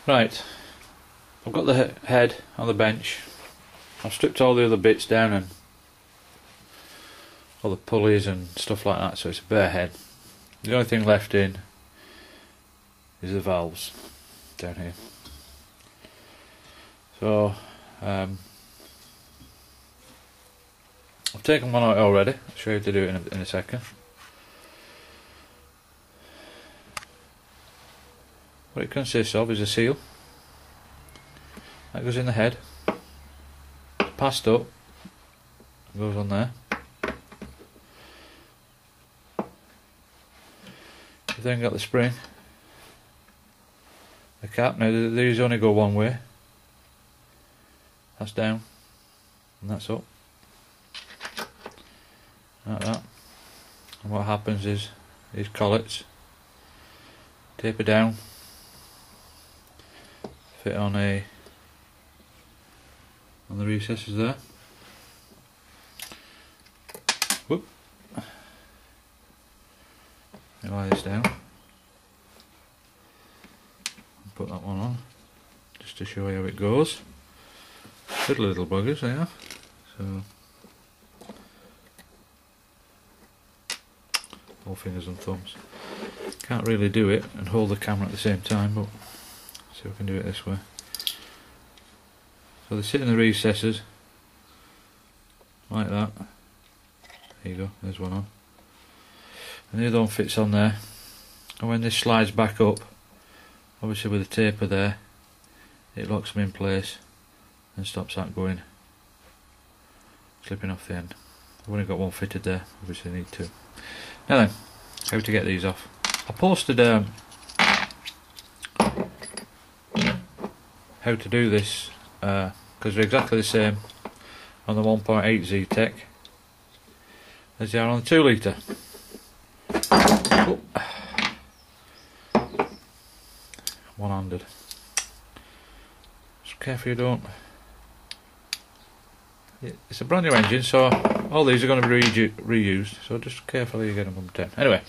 Right, I've got the head on the bench. I've stripped all the other bits down and all the pulleys and stuff like that, so it's a bare head. The only thing left in is the valves down here. So I've taken one out already. I'll show you how to do it in a second. What it consists of is a seal that goes in the head, passed up, goes on there. You've then got the spring, the cap. Now these only go one way. That's down and that's up, like that. And what happens is these collets taper down, fit on the recesses there. Whoop. Lie this down. Put that one on, just to show you how it goes. Little buggers they are. So all fingers and thumbs. Can't really do it and hold the camera at the same time, but see if I can do it this way. So they sit in the recesses like that. There you go, there's one on. And the other one fits on there. And when this slides back up, obviously with the taper there, it locks them in place and stops that going, slipping off the end. I've only got one fitted there, obviously I need two. Now then, how to get these off. I posted how to do this, because they're exactly the same on the 1.8 Zetec as they are on the 2 litre. Oh. One-handed. Just careful you don't. It's a brand new engine, so all these are going to be reused, so just carefully you get them from 10. Anyway,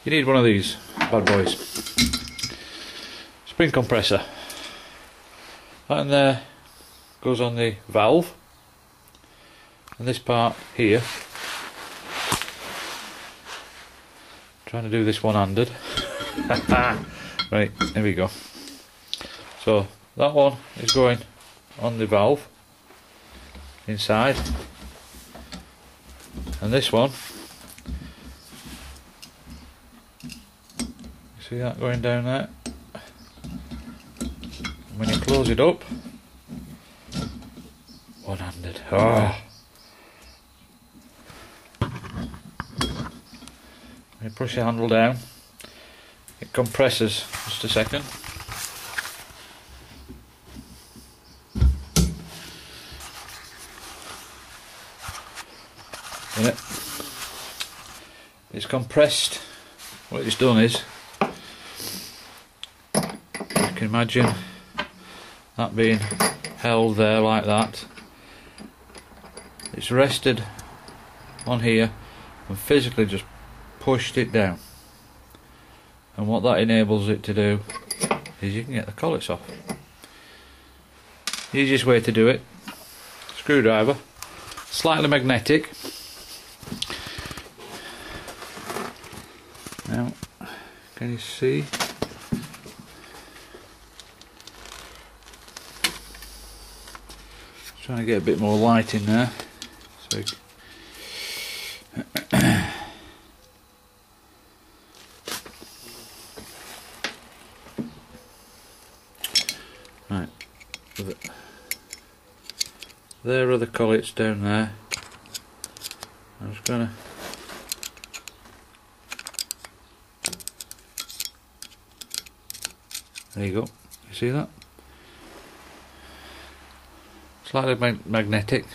you need one of these bad boys. Spring compressor. That in there goes on the valve, and this part here, trying to do this one-handed. Right, there we go. So that one is going on the valve inside, and this one, see that going down there? And when you close it up, one-handed. Oh. When you push the handle down, it compresses. Just a second. Yeah. It's compressed. What it's done is, you can imagine that being held there like that. It's rested on here and physically just pushed it down. And what that enables it to do is you can get the collets off. The easiest way to do it, screwdriver, slightly magnetic. Now, can you see? Trying to get a bit more light in there. So right, there are the collets down there. I'm just gonna there you go. You see that? Slightly magnetic.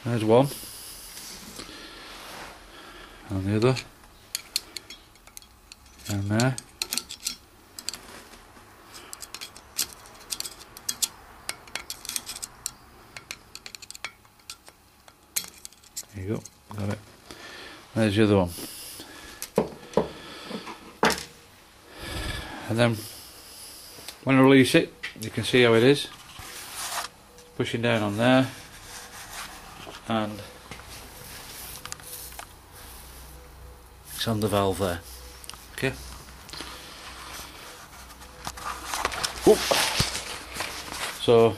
There's one, and the other, and there. There you go, got it. There's the other one. And then When I release it, you can see how it is. Pushing down on there, and it's on the valve there. Okay. Oop. So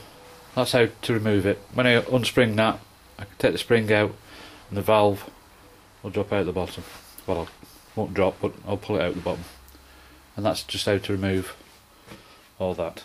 that's how to remove it. When I unspring that, I can take the spring out and the valve will drop out the bottom. Well, it won't drop, but I'll pull it out the bottom. And that's just how to remove all that.